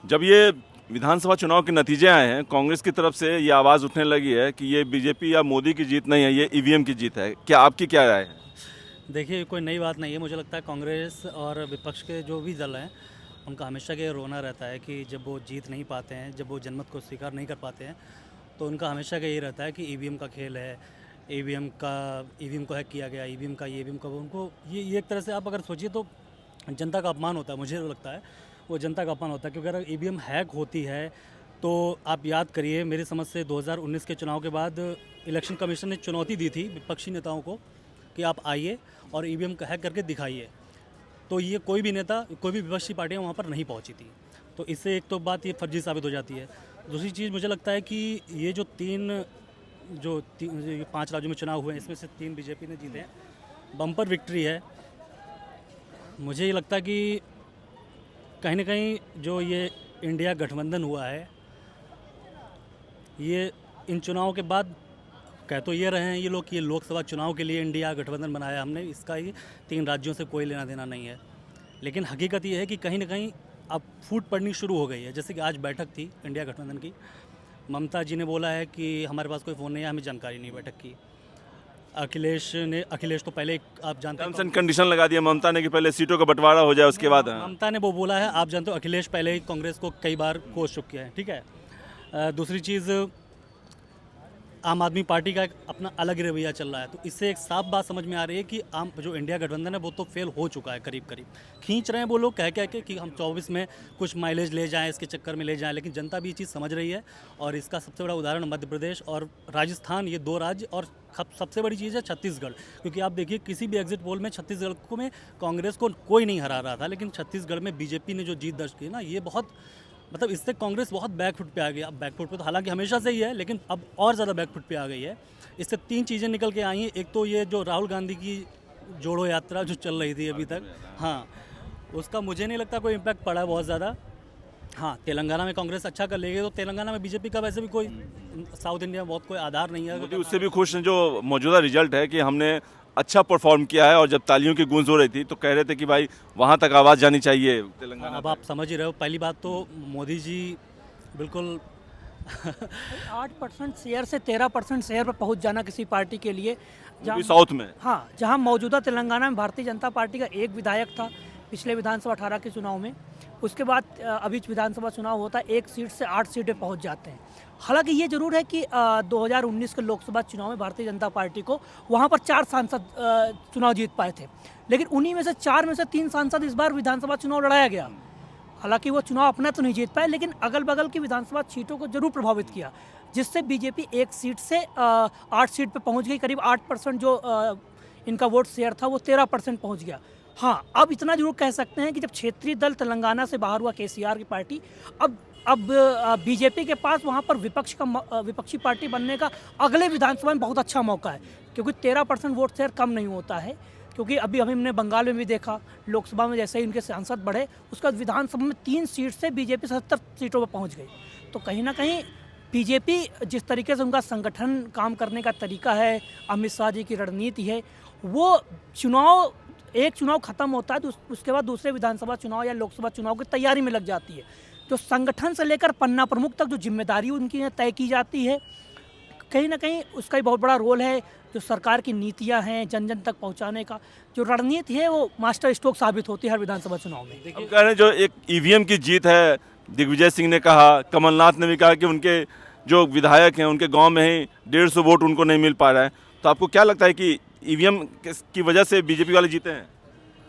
जब ये विधानसभा चुनाव के नतीजे आए हैं, कांग्रेस की तरफ से ये आवाज़ उठने लगी है कि ये बीजेपी या मोदी की जीत नहीं है, ये ईवीएम की जीत है। क्या आपकी क्या राय है? देखिए, कोई नई बात नहीं है। मुझे लगता है कांग्रेस और विपक्ष के जो भी दल हैं, उनका हमेशा के रोना रहता है कि जब वो जीत नहीं पाते हैं, जब वो जनमत को स्वीकार नहीं कर पाते हैं, तो उनका हमेशा का यही रहता है कि ईवीएम का खेल है, ईवीएम को हैक किया गया, ईवीएम का वो उनको ये एक तरह से आप अगर सोचिए तो जनता का अपमान होता है। मुझे तो लगता है वो जनता का अपमान होता है, क्योंकि अगर ईवीएम हैक होती है तो आप याद करिए, मेरी समझ से 2019 के चुनाव के बाद इलेक्शन कमीशन ने चुनौती दी थी विपक्षी नेताओं को कि आप आइए और ईवीएम का हैक करके दिखाइए। तो ये कोई भी नेता, कोई भी विपक्षी पार्टियां वहाँ पर नहीं पहुँची थी। तो इससे एक तो बात ये फर्जी साबित हो जाती है। दूसरी चीज़ मुझे लगता है कि ये जो 5 राज्यों में चुनाव हुए हैं, इसमें से 3 बीजेपी ने जीते हैं, बम्पर विक्ट्री है। मुझे ये लगता है कि कहीं ना कहीं जो ये इंडिया गठबंधन हुआ है, ये इन चुनावों के बाद कह तो ये रहे हैं ये लोग कि ये लोकसभा चुनाव के लिए इंडिया गठबंधन बनाया हमने, इसका ही 3 राज्यों से कोई लेना देना नहीं है। लेकिन हकीकत ये है कि कहीं ना कहीं अब फूट पड़नी शुरू हो गई है। जैसे कि आज बैठक थी इंडिया गठबंधन की, ममता जी ने बोला है कि हमारे पास कोई फ़ोन नहीं है, हमें जानकारी नहीं बैठक की। अखिलेश तो पहले आप जानते हैं, टर्म्स एंड कंडीशन लगा दिया ममता ने कि पहले सीटों का बंटवारा हो जाए, उसके बाद। ममता ने वो बोला है, आप जानते हो अखिलेश पहले ही कांग्रेस को कई बार कोस चुके हैं, ठीक है। दूसरी चीज़, आम आदमी पार्टी का एक अपना अलग रवैया चल रहा है। तो इससे एक साफ बात समझ में आ रही है कि जो इंडिया गठबंधन है वो तो फेल हो चुका है। करीब करीब खींच रहे हैं वो लोग कह के कि हम 24 में कुछ माइलेज ले जाएं, इसके चक्कर में ले जाएं, लेकिन जनता भी ये चीज़ समझ रही है। और इसका सबसे बड़ा उदाहरण मध्य प्रदेश और राजस्थान, ये 2 राज्य, और सबसे बड़ी चीज़ है छत्तीसगढ़। क्योंकि आप देखिए, किसी भी एग्जिट पोल में छत्तीसगढ़ को में कांग्रेस को कोई नहीं हरा रहा था, लेकिन छत्तीसगढ़ में बीजेपी ने जो जीत दर्ज की ना, ये बहुत, मतलब इससे कांग्रेस बहुत बैकफुट पे आ गई। अब बैकफुट पे तो हालांकि हमेशा से ही है, लेकिन अब और ज़्यादा बैकफुट पे आ गई है। इससे 3 चीज़ें निकल के आई हैं। एक तो ये जो राहुल गांधी की जोड़ो यात्रा जो चल रही थी अभी तक, हाँ, उसका मुझे नहीं लगता कोई इम्पैक्ट पड़ा है बहुत ज़्यादा। हाँ, तेलंगाना में कांग्रेस अच्छा कर लेगी, तो तेलंगाना में बीजेपी का वैसे भी कोई साउथ इंडिया में बहुत कोई आधार नहीं है। मोदी उससे भी खुश हैं जो मौजूदा रिजल्ट है कि हमने अच्छा परफॉर्म किया है। और जब तालियों की गूंज हो रही थी तो कह रहे थे कि भाई वहाँ तक आवाज़ जानी चाहिए तेलंगाना। अब आप समझ ही रहे हो, पहली बात तो मोदी जी बिल्कुल 8% शेयर से 13% शेयर पर पहुंच जाना किसी पार्टी के लिए, भी साउथ में। हाँ, जहां मौजूदा तेलंगाना में भारतीय जनता पार्टी का एक विधायक था पिछले विधानसभा 18 के चुनाव में, उसके बाद अभी विधानसभा चुनाव होता है, 1 सीट से 8 सीटें पहुंच जाते हैं। हालांकि ये जरूर है कि 2019 के लोकसभा चुनाव में भारतीय जनता पार्टी को वहां पर 4 सांसद चुनाव जीत पाए थे, लेकिन उन्हीं में से 4 में से 3 सांसद इस बार विधानसभा चुनाव लड़ाया गया। हालांकि वो चुनाव अपना तो नहीं जीत पाए, लेकिन अगल बगल की विधानसभा सीटों को जरूर प्रभावित किया, जिससे बीजेपी 1 सीट से 8 सीट पे पहुंच गई। करीब 8% जो इनका वोट शेयर था वो 13% पहुंच गया। हाँ, अब इतना जरूर कह सकते हैं कि जब क्षेत्रीय दल तेलंगाना से बाहर हुआ केसीआर की पार्टी, अब बीजेपी के पास वहाँ पर विपक्षी पार्टी बनने का अगले विधानसभा में बहुत अच्छा मौका है, क्योंकि 13% वोट शेयर कम नहीं होता है। क्योंकि अभी हमने बंगाल में भी देखा, लोकसभा में जैसे ही उनके सांसद बढ़े, उसके बाद विधानसभा में 3 सीट से बीजेपी 70 सीटों पर पहुंच गई। तो कहीं ना कहीं बीजेपी जिस तरीके से उनका संगठन काम करने का तरीका है, अमित शाह जी की रणनीति है, वो एक चुनाव खत्म होता है तो उसके बाद दूसरे विधानसभा चुनाव या लोकसभा चुनाव की तैयारी में लग जाती है। तो संगठन से लेकर पन्ना प्रमुख तक जो जिम्मेदारी उनकी तय की जाती है, कहीं ना कहीं उसका ही बहुत बड़ा रोल है। जो सरकार की नीतियां हैं, जन जन तक पहुंचाने का जो रणनीति है, वो मास्टर स्ट्रोक साबित होती है हर विधानसभा चुनाव में। अब कह रहे हैं जो एक ईवीएम की जीत है, दिग्विजय सिंह ने कहा, कमलनाथ ने भी कहा कि उनके जो विधायक हैं उनके गांव में ही 150 वोट उनको नहीं मिल पा रहा है। तो आपको क्या लगता है कि ईवीएम की वजह से बीजेपी वाले जीते हैं?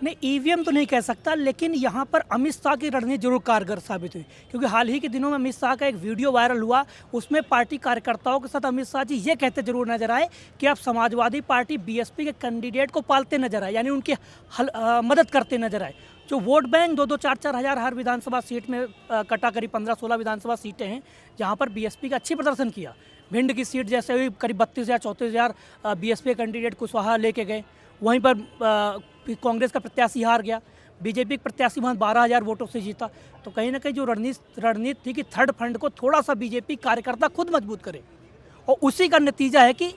नहीं, ईवीएम तो नहीं कह सकता, लेकिन यहाँ पर अमित शाह की रणनीति जरूर कारगर साबित हुई। क्योंकि हाल ही के दिनों में अमित शाह का एक वीडियो वायरल हुआ, उसमें पार्टी कार्यकर्ताओं के साथ अमित शाह जी ये कहते जरूर नजर आए कि आप समाजवादी पार्टी बीएसपी के कैंडिडेट को पालते नजर आए, यानी उनकी मदद करते नजर आए। जो वोट बैंक 2-2, 4-4 हज़ार हर विधानसभा सीट में कटा, करीब 15-16 विधानसभा सीटें हैं जहाँ पर बीएसपी का अच्छी प्रदर्शन किया। भिंड की सीट जैसे हुई, करीब 32,000-34,000 बीएसपी कैंडिडेट कुशवाहा लेके गए, वहीं पर कांग्रेस का प्रत्याशी हार गया, बीजेपी के प्रत्याशी वहाँ 12,000 वोटों से जीता। तो कहीं ना कहीं जो रणनीति थी कि थर्ड फ्रंट को थोड़ा सा बीजेपी कार्यकर्ता खुद मजबूत करे, और उसी का नतीजा है कि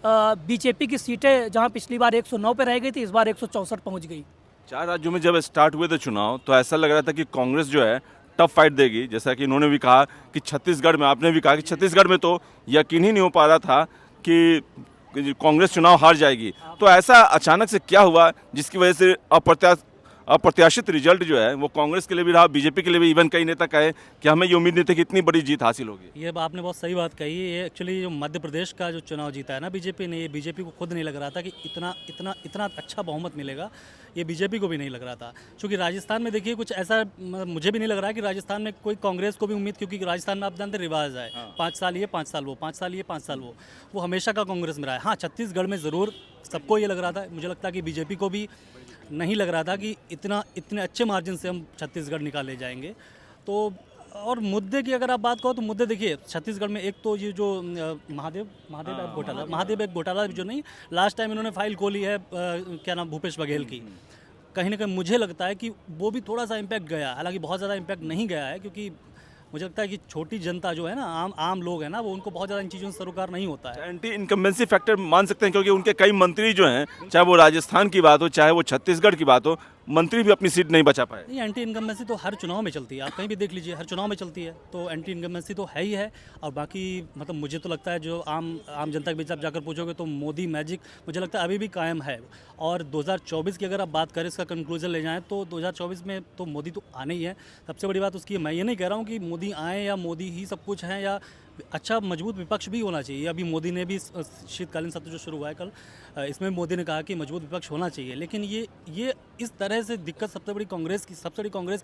बीजेपी की सीटें जहाँ पिछली बार 109 पे रह गई थी, इस बार 164 पहुँच गई। 4 राज्यों में जब स्टार्ट हुए थे चुनाव तो ऐसा लग रहा था कि कांग्रेस जो है टफ फाइट देगी, जैसा कि इन्होंने भी कहा कि छत्तीसगढ़ में, आपने भी कहा कि छत्तीसगढ़ में तो यकीन ही नहीं हो पा रहा था कि कांग्रेस चुनाव हार जाएगी, तो ऐसा अचानक से क्या हुआ जिसकी वजह से अप्रत्याशित रिजल्ट जो है वो कांग्रेस के लिए भी रहा, बीजेपी के लिए भी, इवन कई नेता कहे कि हमें ये उम्मीद नहीं थी कि इतनी बड़ी जीत हासिल होगी। ये आपने बहुत सही बात कही। ये एक्चुअली जो मध्य प्रदेश का जो चुनाव जीता है ना बीजेपी ने, ये बीजेपी को खुद नहीं लग रहा था कि इतना इतना इतना अच्छा बहुमत मिलेगा, ये बीजेपी को भी नहीं लग रहा था। क्योंकि राजस्थान में देखिए कुछ ऐसा मुझे भी नहीं लग रहा है कि राजस्थान में कोई कांग्रेस को भी उम्मीद, क्योंकि राजस्थान में आप जानते रिवाज है 5 साल ये 5 साल वो, 5 साल ये 5 साल वो हमेशा का कांग्रेस में रहा है। हाँ, छत्तीसगढ़ में ज़रूर सबको ये लग रहा था, मुझे लगता है कि बीजेपी को भी नहीं लग रहा था कि इतने अच्छे मार्जिन से हम छत्तीसगढ़ निकाले जाएंगे। तो और मुद्दे की अगर आप बात करो तो मुद्दे देखिए छत्तीसगढ़ में, एक तो ये जो महादेव एक घोटाला जो नहीं लास्ट टाइम इन्होंने फाइल खोली है, क्या नाम, भूपेश बघेल की, कहीं ना कहीं मुझे लगता है कि वो भी थोड़ा सा इम्पैक्ट गया, हालांकि बहुत ज़्यादा इम्पैक्ट नहीं गया है, क्योंकि मुझे लगता है कि छोटी जनता जो है ना, आम लोग हैं ना, वो उनको बहुत ज़्यादा इन चीज़ों से सरोकार नहीं होता है। एंटी इनकम्बेंसी फैक्टर मान सकते हैं, क्योंकि उनके कई मंत्री जो हैं, चाहे वो राजस्थान की बात हो चाहे वो छत्तीसगढ़ की बात हो, मंत्री भी अपनी सीट नहीं बचा पाए। ये एंटी इनकम्बेंसी तो हर चुनाव में चलती है, आप कहीं भी देख लीजिए, हर चुनाव में चलती है, तो एंटी इनकम्बेंसी तो है ही है। और बाकी मतलब मुझे तो लगता है जो आम जनता के बीच आप जाकर पूछोगे तो मोदी मैजिक मुझे लगता है अभी भी कायम है। और 2024 की अगर आप बात करें, इसका कंक्लूजन ले जाएँ तो 2024 में तो मोदी तो आने ही है। सबसे बड़ी बात उसकी, मैं ये नहीं कह रहा हूँ कि मोदी आए या मोदी ही सब कुछ है, या अच्छा मजबूत विपक्ष भी होना चाहिए। अभी मोदी ने भी शीतकालीन सत्र जो शुरू हुआ है कल, इसमें मोदी ने कहा कि मजबूत विपक्ष होना चाहिए। लेकिन ये इस तरह से दिक्कत सबसे बड़ी कांग्रेस की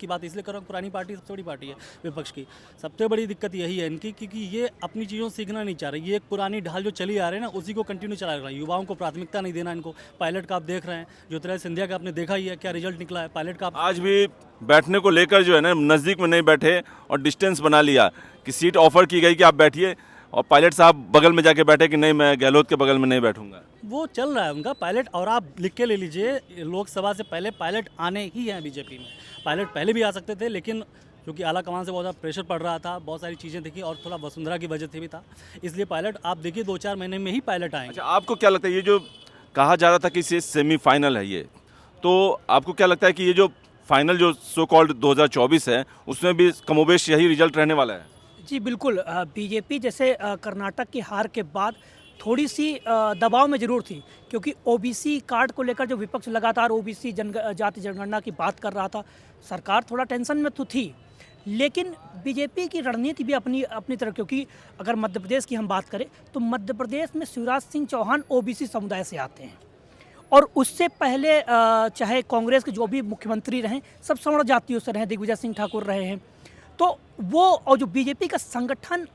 बात इसलिए कर रहा हूँ, पुरानी पार्टी सबसे बड़ी पार्टी है विपक्ष की, सबसे बड़ी दिक्कत यही है इनकी, क्योंकि ये अपनी चीज़ों से सीखना नहीं चाह रही। ये एक पुरानी ढाल जो चली आ रही है ना, उसी को कंटिन्यू चला रहा है। युवाओं को प्राथमिकता नहीं देना इनको। पायलट का आप देख रहे हैं, ज्योतिरादित्य सिंधिया का आपने देखा ही है क्या रिजल्ट निकला है पायलट का। आज भी बैठने को लेकर जो है ना, नज़दीक में नहीं बैठे और डिस्टेंस बना लिया कि सीट ऑफर की गई कि आप बैठिए, और पायलट साहब बगल में जाके बैठे कि नहीं, मैं गहलोत के बगल में नहीं बैठूंगा। वो चल रहा है उनका पायलट। और आप लिख के ले लीजिए, लोकसभा से पहले पायलट आने ही हैं बीजेपी में। पायलट पहले भी आ सकते थे, लेकिन क्योंकि आला कमान से बहुत ज़्यादा प्रेशर पड़ रहा था, बहुत सारी चीज़ें देखी, और थोड़ा वसुंधरा की वजह से भी था, इसलिए पायलट आप देखिए 2-4 महीने में ही पायलट आएंगे। अच्छा, आपको क्या लगता है, ये जो कहा जा रहा था कि ये सेमीफाइनल है, ये तो आपको क्या लगता है कि ये जो फाइनल जो सो कॉल्ड 2024 है, उसमें भी कमोबेश यही रिजल्ट रहने वाला है? जी बिल्कुल। बीजेपी जैसे कर्नाटक की हार के बाद थोड़ी सी दबाव में ज़रूर थी, क्योंकि ओबीसी कार्ड को लेकर जो विपक्ष लगातार ओबीसी जाति जनगणना की बात कर रहा था, सरकार थोड़ा टेंशन में तो थी। लेकिन बीजेपी की रणनीति भी अपनी तरफ, क्योंकि अगर मध्य प्रदेश की हम बात करें तो मध्य प्रदेश में शिवराज सिंह चौहान ओबीसी समुदाय से आते हैं, और उससे पहले चाहे कांग्रेस के जो भी मुख्यमंत्री रहें सब सवर्ण जातियों से रहे, दिग्विजय सिंह ठाकुर रहे हैं। तो वो, और जो बीजेपी का संगठन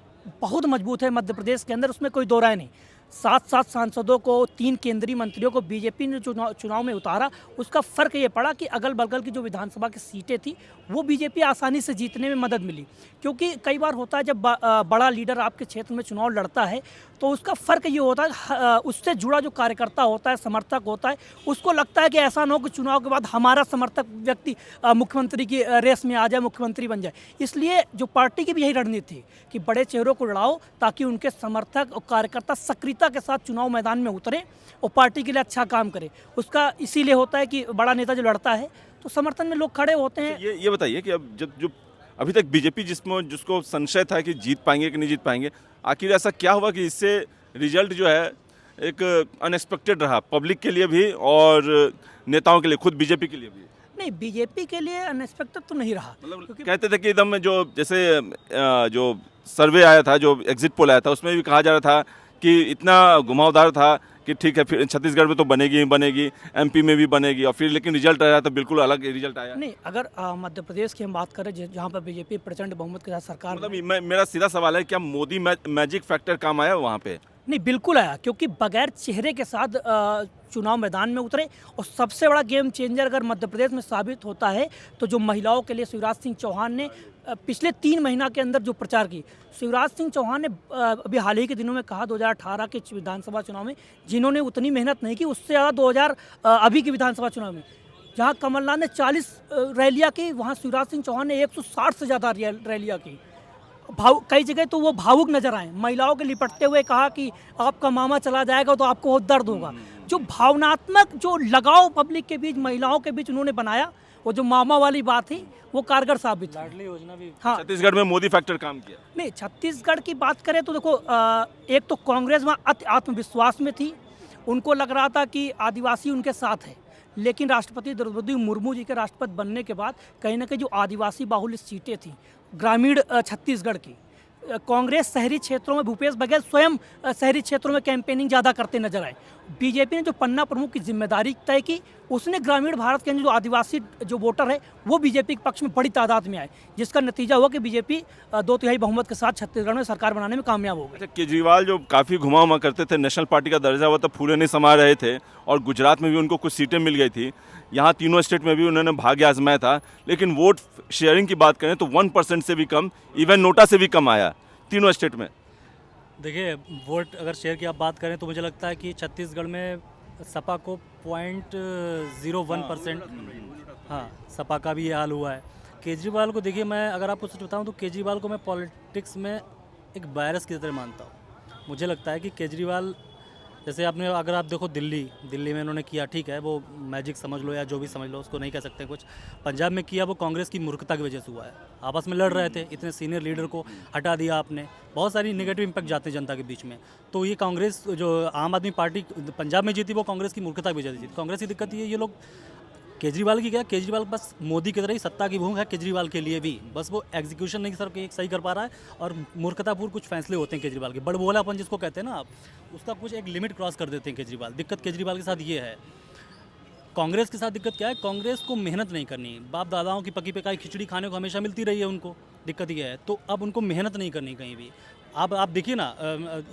बहुत मजबूत है मध्य प्रदेश के अंदर, उसमें कोई दो राय नहीं। 7 सांसदों को, 3 केंद्रीय मंत्रियों को बीजेपी ने चुनाव में उतारा, उसका फ़र्क ये पड़ा कि अगल बगल की जो विधानसभा की सीटें थी वो बीजेपी आसानी से जीतने में मदद मिली। क्योंकि कई बार होता है जब बड़ा लीडर आपके क्षेत्र में चुनाव लड़ता है तो उसका फ़र्क ये होता है, उससे जुड़ा जो कार्यकर्ता होता है, समर्थक होता है, उसको लगता है कि ऐसा ना हो कि चुनाव के बाद हमारा समर्थक व्यक्ति मुख्यमंत्री की रेस में आ जाए, मुख्यमंत्री बन जाए। इसलिए जो पार्टी की भी यही रणनीति थी कि बड़े चेहरों को लड़ाओ ताकि उनके समर्थक और कार्यकर्ता सक्रियता के साथ चुनाव मैदान में उतरे और पार्टी के लिए अच्छा काम करे। उसका इसीलिए होता है कि बड़ा नेता जो लड़ता है तो समर्थन में लोग खड़े होते हैं। ये बताइए कि अब जो अभी तक बीजेपी जिसको संशय था कि जीत पाएंगे कि नहीं जीत पाएंगे, आखिर ऐसा क्या हुआ कि इससे रिजल्ट जो है एक अनएक्सपेक्टेड रहा, पब्लिक के लिए भी और नेताओं के लिए, खुद बीजेपी के लिए भी? नहीं, बीजेपी के लिए अनएक्सपेक्टेड तो नहीं रहा, मतलब कहते थे कि एकदम जो जैसे जो सर्वे आया था, जो एग्जिट पोल आया था, उसमें भी कहा जा रहा था कि इतना घुमावदार था कि ठीक है फिर छत्तीसगढ़ में तो बनेगी ही बनेगी, एमपी में भी बनेगी, और फिर लेकिन रिजल्ट आया तो बिल्कुल अलग रिजल्ट आया। नहीं, अगर मध्य प्रदेश की हम बात करें जहाँ पर बीजेपी प्रचंड बहुमत के साथ सरकार, मतलब मेरा सीधा सवाल है, क्या मोदी मैजिक फैक्टर काम आया वहाँ पे? नहीं, बिल्कुल आया, क्योंकि बगैर चेहरे के साथ चुनाव मैदान में उतरे। और सबसे बड़ा गेम चेंजर अगर मध्य प्रदेश में साबित होता है तो जो महिलाओं के लिए शिवराज सिंह चौहान ने पिछले 3 महीना के अंदर जो प्रचार की, शिवराज सिंह चौहान ने अभी हाल ही के दिनों में कहा 2018 के विधानसभा चुनाव में जिन्होंने उतनी मेहनत नहीं की, उससे ज़्यादा अभी के विधानसभा चुनाव में जहाँ कमलनाथ ने 40 रैलियाँ की, वहाँ शिवराज सिंह चौहान ने 160 से ज़्यादा रैलियाँ की। कई जगह तो वो भावुक नजर आए, महिलाओं के लिपटते हुए कहा कि आपका मामा चला जाएगा तो आपको बहुत दर्द होगा। जो भावनात्मक जो लगाव पब्लिक के बीच, महिलाओं के बीच उन्होंने बनाया, वो जो मामा वाली बात थी वो कारगर साबित हुई। लाडली योजना भी हाँ, छत्तीसगढ़ में मोदी फैक्टर काम किया। नहीं, छत्तीसगढ़ की बात करें तो देखो, एक तो कांग्रेस वहाँ अति आत्मविश्वास में थी, उनको लग रहा था कि आदिवासी उनके साथ है। लेकिन राष्ट्रपति द्रौपदी मुर्मू जी के राष्ट्रपति बनने के बाद कहीं ना कहीं जो आदिवासी बाहुल्य सीटें थी ग्रामीण छत्तीसगढ़ की, कांग्रेस शहरी क्षेत्रों में भूपेश बघेल स्वयं शहरी क्षेत्रों में कैंपेनिंग ज़्यादा करते नजर आए। बीजेपी ने जो पन्ना प्रमुख की जिम्मेदारी तय की, उसने ग्रामीण भारत के अंदर जो आदिवासी जो वोटर है वो बीजेपी के पक्ष में बड़ी तादाद में आए, जिसका नतीजा हुआ कि बीजेपी 2/3 बहुमत के साथ छत्तीसगढ़ में सरकार बनाने में कामयाब हो गई। अच्छा, केजरीवाल जो काफ़ी घुमा हुआ करते थे, नेशनल पार्टी का दर्जा हुआ तो फूले नहीं समा रहे थे, और गुजरात में भी उनको कुछ सीटें मिल गई थी, यहाँ तीनों स्टेट में भी उन्होंने भाग्य आजमाया था, लेकिन वोट शेयरिंग की बात करें तो 1% से भी कम, इवन नोटा से भी कम आया तीनों स्टेट में। देखिए, वोट अगर शेयर की आप बात करें तो मुझे लगता है कि छत्तीसगढ़ में सपा को 0.01%, हाँ, सपा का भी ये हाल हुआ है। केजरीवाल को देखिए, मैं अगर आपको सच बताऊं तो केजरीवाल को मैं पॉलिटिक्स में एक वायरस की तरह मानता हूं। मुझे लगता है कि केजरीवाल, जैसे आपने अगर आप देखो दिल्ली में इन्होंने किया, ठीक है, वो मैजिक समझ लो या जो भी समझ लो, उसको नहीं कह सकते कुछ। पंजाब में किया, वो कांग्रेस की मूर्खता की वजह से हुआ है। आपस में लड़ रहे थे, इतने सीनियर लीडर को हटा दिया आपने, बहुत सारी नेगेटिव इम्पैक्ट जाते हैं जनता के बीच में। तो ये कांग्रेस, जो आम आदमी पार्टी पंजाब में जीती, वो कांग्रेस की मूर्खता की वजह से जीती। कांग्रेस की दिक्कत ये लोग, केजरीवाल की क्या, केजरीवाल बस मोदी की तरह ही सत्ता की भूख है केजरीवाल के लिए भी, बस वो एग्जीक्यूशन नहीं सही कर पा रहा है, और मूर्खतापूर्ण कुछ फैसले होते हैं केजरीवाल के, बड़बोलापन जिसको कहते हैं ना आप, उसका कुछ एक लिमिट क्रॉस कर देते हैं केजरीवाल। दिक्कत केजरीवाल के साथ ये है। कांग्रेस के साथ दिक्कत क्या है, कांग्रेस को मेहनत नहीं करनी, बाप दादाओं की पकी पकाई खिचड़ी खाने को हमेशा मिलती रही है उनको, दिक्कत ये है। तो अब उनको मेहनत नहीं करनी कहीं भी। अब आप देखिए ना,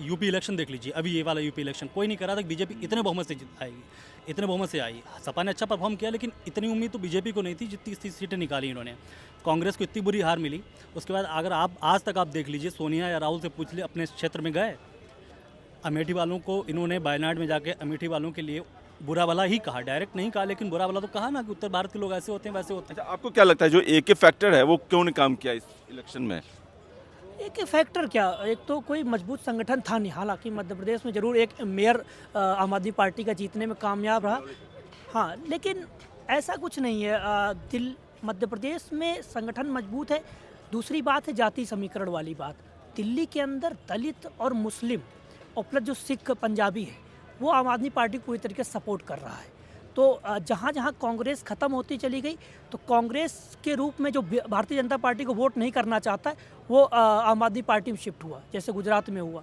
यूपी इलेक्शन देख लीजिए, अभी ये वाला यूपी इलेक्शन कोई नहीं करा था कि बीजेपी इतने बहुमत से आएगी, इतने बहुमत से आई। सपा ने अच्छा परफॉर्म किया, लेकिन इतनी उम्मीद तो बीजेपी को नहीं थी जितनी 30 सीटें निकाली इन्होंने। कांग्रेस को इतनी बुरी हार मिली। उसके बाद अगर आप आज तक आप देख लीजिए, सोनिया या राहुल से पूछ लिए, अपने क्षेत्र में गए, अमेठी वालों को इन्होंने वायनाड में जाके अमेठी वालों के लिए बुरा भला ही कहा, डायरेक्ट नहीं कहा, लेकिन बुरा भला तो कहा ना, कि उत्तर भारत के लोग ऐसे होते हैं वैसे होते हैं। अच्छा, आपको क्या लगता है जो एक फैक्टर है वो क्यों नहीं काम किया इस इलेक्शन में? एक फैक्टर क्या, एक तो कोई मजबूत संगठन था नहीं। हालांकि मध्य प्रदेश में जरूर एक मेयर आम आदमी पार्टी का जीतने में कामयाब रहा, हाँ, लेकिन ऐसा कुछ नहीं है। मध्य प्रदेश में संगठन मजबूत है। दूसरी बात है जाति समीकरण वाली बात। दिल्ली के अंदर दलित और मुस्लिम और प्लस जो सिख पंजाबी है वो आम आदमी पार्टी को पूरी तरीके से सपोर्ट कर रहा है। तो जहाँ जहाँ कांग्रेस ख़त्म होती चली गई, तो कांग्रेस के रूप में जो भारतीय जनता पार्टी को वोट नहीं करना चाहता है वो आम आदमी पार्टी में शिफ्ट हुआ, जैसे गुजरात में हुआ।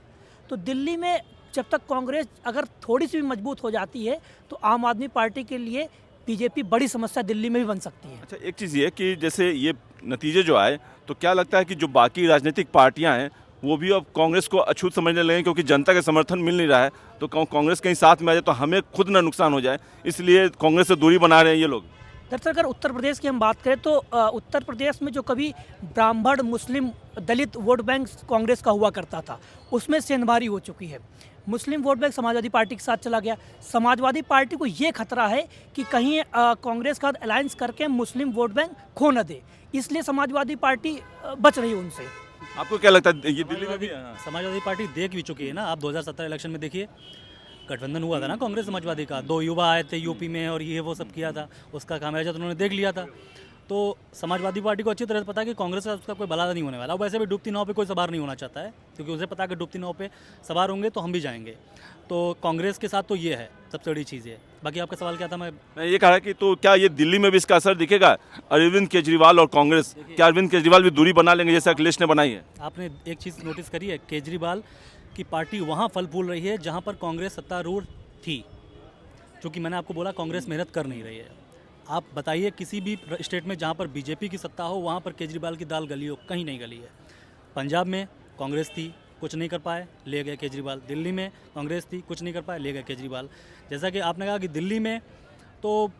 तो दिल्ली में जब तक कांग्रेस अगर थोड़ी सी भी मजबूत हो जाती है तो आम आदमी पार्टी के लिए बीजेपी बड़ी समस्या दिल्ली में भी बन सकती है। अच्छा, एक चीज़ ये कि जैसे ये नतीजे जो आए, तो क्या लगता है कि जो बाकी राजनीतिक पार्टियां हैं वो भी अब कांग्रेस को अछूत समझने लगे, क्योंकि जनता का समर्थन मिल नहीं रहा है, तो कांग्रेस कहीं साथ में आ जाए तो हमें खुद ना नुकसान हो जाए, इसलिए कांग्रेस से दूरी बना रहे हैं ये लोग? दरअसल अगर उत्तर प्रदेश की हम बात करें तो उत्तर प्रदेश में जो कभी ब्राह्मण मुस्लिम दलित वोट बैंक कांग्रेस का हुआ करता था, उसमें सेंधमारी हो चुकी है। मुस्लिम वोट बैंक समाजवादी पार्टी के साथ चला गया। समाजवादी पार्टी को ये खतरा है कि कहीं कांग्रेस का अलायंस करके मुस्लिम वोट बैंक खो न दे, इसलिए समाजवादी पार्टी बच रही है उनसे। आपको क्या लगता है ये दिल्ली में भी? समाजवादी पार्टी देख भी चुकी है ना। आप 2017 इलेक्शन में देखिए, गठबंधन हुआ था ना कांग्रेस समाजवादी का, 2 युवा आए थे यूपी में और ये वो सब किया था, उसका खामियाजा तो उन्होंने देख लिया था। तो समाजवादी पार्टी को अच्छी तरह से पता है कि कांग्रेस का उसका कोई भला नहीं होने वाला। वैसे भी डूबती नाव पे कोई सवार नहीं होना चाहता है, क्योंकि उसे पता है कि डूबती नाव पे सवार होंगे तो हम भी जाएंगे। तो कांग्रेस के साथ तो ये है सबसे बड़ी चीज़ है। बाकी आपका सवाल क्या था? मैं ये कहा कि तो क्या ये दिल्ली में भी इसका असर दिखेगा? अरविंद केजरीवाल और कांग्रेस, क्या अरविंद केजरीवाल भी दूरी बना लेंगे जैसे अखिलेश ने बनाई है? आपने एक चीज़ नोटिस करी है, केजरीवाल की पार्टी वहाँ फल फूल रही है जहाँ पर कांग्रेस सत्तारूढ़ थी। क्योंकि मैंने आपको बोला कांग्रेस मेहनत कर नहीं रही है। आप बताइए किसी भी स्टेट में जहाँ पर बीजेपी की सत्ता हो वहाँ पर केजरीवाल की दाल गली हो? कहीं नहीं गली है। पंजाब में कांग्रेस थी, कुछ नहीं कर पाए, ले गए केजरीवाल। दिल्ली में कांग्रेस थी, कुछ नहीं कर पाए, ले गए केजरीवाल। जैसा कि आपने कहा कि दिल्ली में तो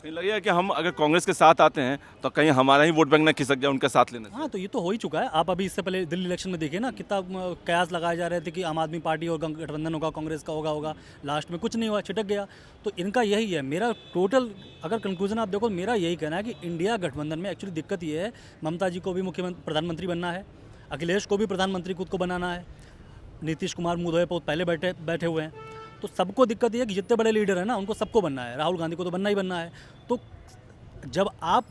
लगेगा कि हम अगर कांग्रेस के साथ आते हैं तो कहीं हमारा ही वोट बैंक ना खिसक जाए उनके साथ लेने से। हाँ, तो ये तो हो ही चुका है। आप अभी इससे पहले दिल्ली इलेक्शन में देखिए ना, कितना कयास लगाए जा रहे थे कि आम आदमी पार्टी और गठबंधन होगा, कांग्रेस का होगा। लास्ट में कुछ नहीं हुआ, छिटक गया। तो इनका यही है। मेरा टोटल अगर कंक्लूजन आप देखो, मेरा यही कहना है कि इंडिया गठबंधन में एक्चुअली दिक्कत ये है, ममता जी को भी प्रधानमंत्री बनना है, अखिलेश को भी प्रधानमंत्री खुद को बनाना है, नीतीश कुमार मुँह धोए बहुत पहले बैठे हुए हैं। तो सबको दिक्कत ये है कि जितने बड़े लीडर हैं ना उनको सबको बनना है। राहुल गांधी को तो बनना ही बनना है। तो जब आप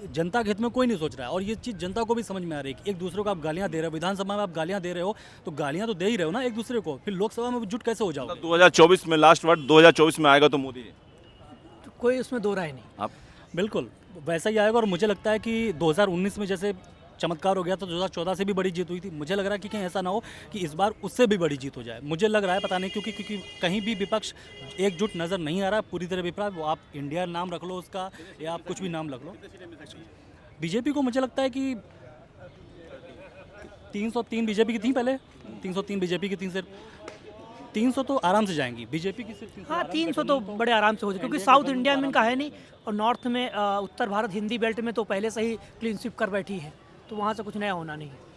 जनता के हित में कोई नहीं सोच रहा है, और ये चीज़ जनता को भी समझ में आ रही है कि एक दूसरे को आप गालियां दे रहे हो, विधानसभा में आप गालियां दे रहे हो, तो गालियां तो दे ही रहे हो ना एक दूसरे को, फिर लोकसभा में जुट कैसे हो जाओगे? 2024 में लास्ट वर्ड 2024 में आएगा तो मोदी जी। तो कोई उसमें दो राय नहीं। आप बिल्कुल वैसा ही आएगा, और मुझे लगता है कि 2019 में जैसे चमत्कार हो गया तो 2014 से भी बड़ी जीत हुई थी, मुझे लग रहा है कि कहीं ऐसा ना हो कि इस बार उससे भी बड़ी जीत हो जाए। मुझे लग रहा है, पता नहीं क्योंकि कहीं भी विपक्ष एकजुट नज़र नहीं आ रहा पूरी तरह विपरीत। वो आप इंडिया नाम रख लो उसका, या आप कुछ भी नाम रख लो। बीजेपी को मुझे लगता है कि 303 बीजेपी की थी पहले, 303 बीजेपी की 300 तो आराम से जाएंगी बीजेपी की, सिर्फ 300 हाँ, आराम 300 से तो तो बड़े आराम से हो जाए, क्योंकि साउथ इंडिया में इनका है नहीं, और नॉर्थ में उत्तर भारत हिंदी बेल्ट में तो पहले से ही क्लीन स्वीप कर बैठी है, तो वहाँ से कुछ नया होना नहीं है।